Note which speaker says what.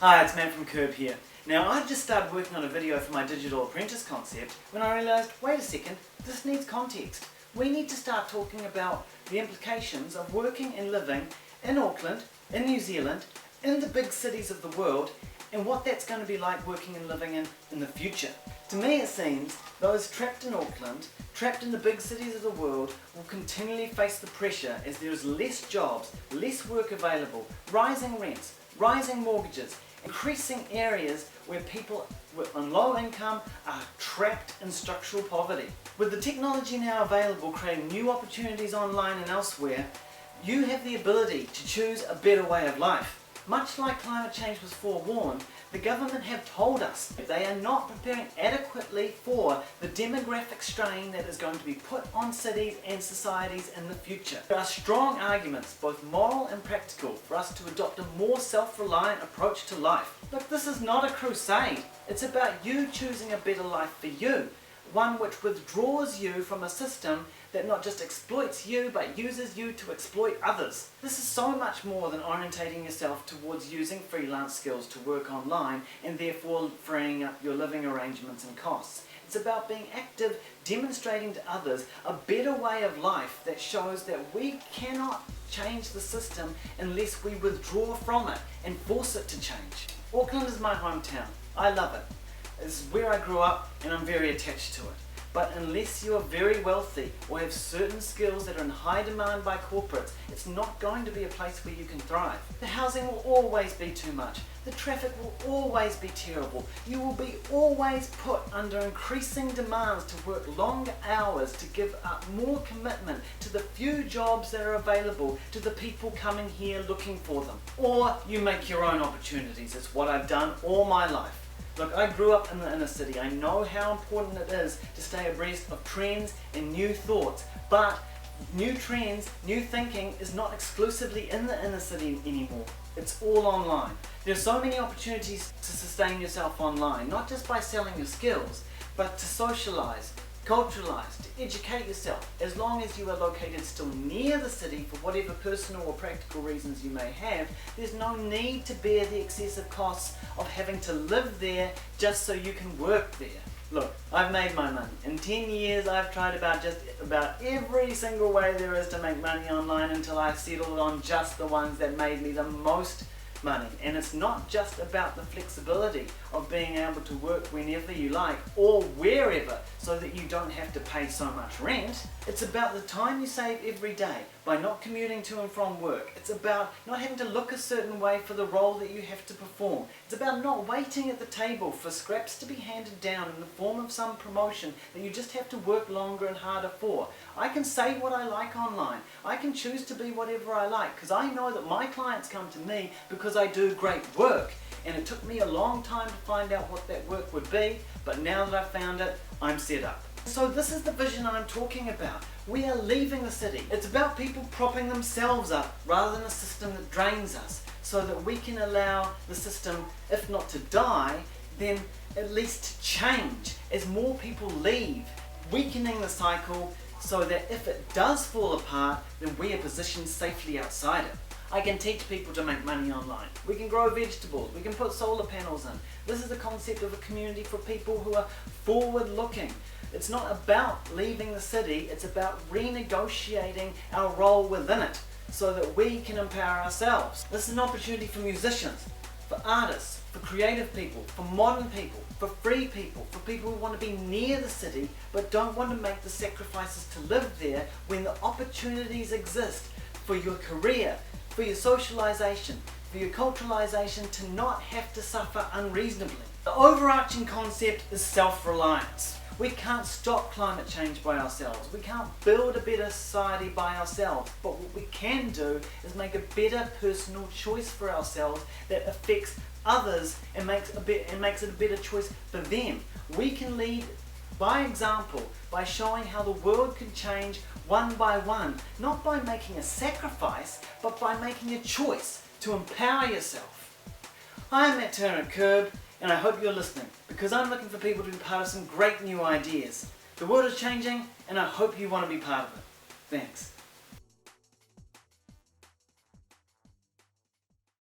Speaker 1: Hi, it's Matt from Curb here. Now, I just started working on a video for my digital apprentice concept when I realised, wait a second, this needs context. We need to start talking about the implications of working and living in Auckland, in New Zealand, in the big cities of the world, and what that's going to be like working and living in the future. To me it seems those trapped in Auckland, trapped in the big cities of the world, will continually face the pressure as there is less jobs, less work available, rising rents, rising mortgages, increasing areas where people on low income are trapped in structural poverty. With the technology now available creating new opportunities online and elsewhere, you have the ability to choose a better way of life. Much like climate change was forewarned, the government have told us they are not preparing adequately for the demographic strain that is going to be put on cities and societies in the future. There are strong arguments, both moral and practical, for us to adopt a more self-reliant approach to life. Look, this is not a crusade. It's about you choosing a better life for you. One which withdraws you from a system that not just exploits you, but uses you to exploit others. This is so much more than orientating yourself towards using freelance skills to work online and therefore freeing up your living arrangements and costs. It's about being active, demonstrating to others a better way of life that shows that we cannot change the system unless we withdraw from it and force it to change. Auckland is my hometown. I love it. It's where I grew up and I'm very attached to it. But unless you are very wealthy or have certain skills that are in high demand by corporates, it's not going to be a place where you can thrive. The housing will always be too much. The traffic will always be terrible. You will be always put under increasing demands to work longer hours, to give up more commitment to the few jobs that are available to the people coming here looking for them. Or you make your own opportunities. It's what I've done all my life. Look, I grew up in the inner city. I know how important it is to stay abreast of trends and new thoughts. But new trends, new thinking is not exclusively in the inner city anymore. It's all online. There are so many opportunities to sustain yourself online, not just by selling your skills, but to socialize, culturalize, to educate yourself. As long as you are located still near the city for whatever personal or practical reasons you may have, there's no need to bear the excessive costs of having to live there just so you can work there. Look, I've made my money. In 10 years I've tried just about every single way there is to make money online until I settled on just the ones that made me the most money. And it's not just about the flexibility of being able to work whenever you like or wherever so that you don't have to pay so much rent. It's about the time you save every day by not commuting to and from work. It's about not having to look a certain way for the role that you have to perform. It's about not waiting at the table for scraps to be handed down in the form of some promotion that you just have to work longer and harder for. I can say what I like online. I can choose to be whatever I like because I know that my clients come to me because I do great work. And it took me a long time to find out what that work would be, but now that I've found it, I'm set up. So this is the vision I'm talking about. We are leaving the city. It's about people propping themselves up rather than a system that drains us, so that we can allow the system, if not to die, then at least to change as more people leave, weakening the cycle so that if it does fall apart, then we are positioned safely outside it. I can teach people to make money online. We can grow vegetables. We can put solar panels in. This is the concept of a community for people who are forward-looking. It's not about leaving the city, it's about renegotiating our role within it so that we can empower ourselves. This is an opportunity for musicians, for artists, for creative people, for modern people, for free people, for people who want to be near the city but don't want to make the sacrifices to live there when the opportunities exist for your career, for your socialization, for your culturalization to not have to suffer unreasonably. The overarching concept is self-reliance. We can't stop climate change by ourselves. We can't build a better society by ourselves. But what we can do is make a better personal choice for ourselves that affects others and makes it a better choice for them. We can lead by example, by showing how the world can change one by one, not by making a sacrifice, but by making a choice to empower yourself. I'm Matt Turner at Curb, and I hope you're listening, because I'm looking for people to be part of some great new ideas. The world is changing, and I hope you want to be part of it. Thanks.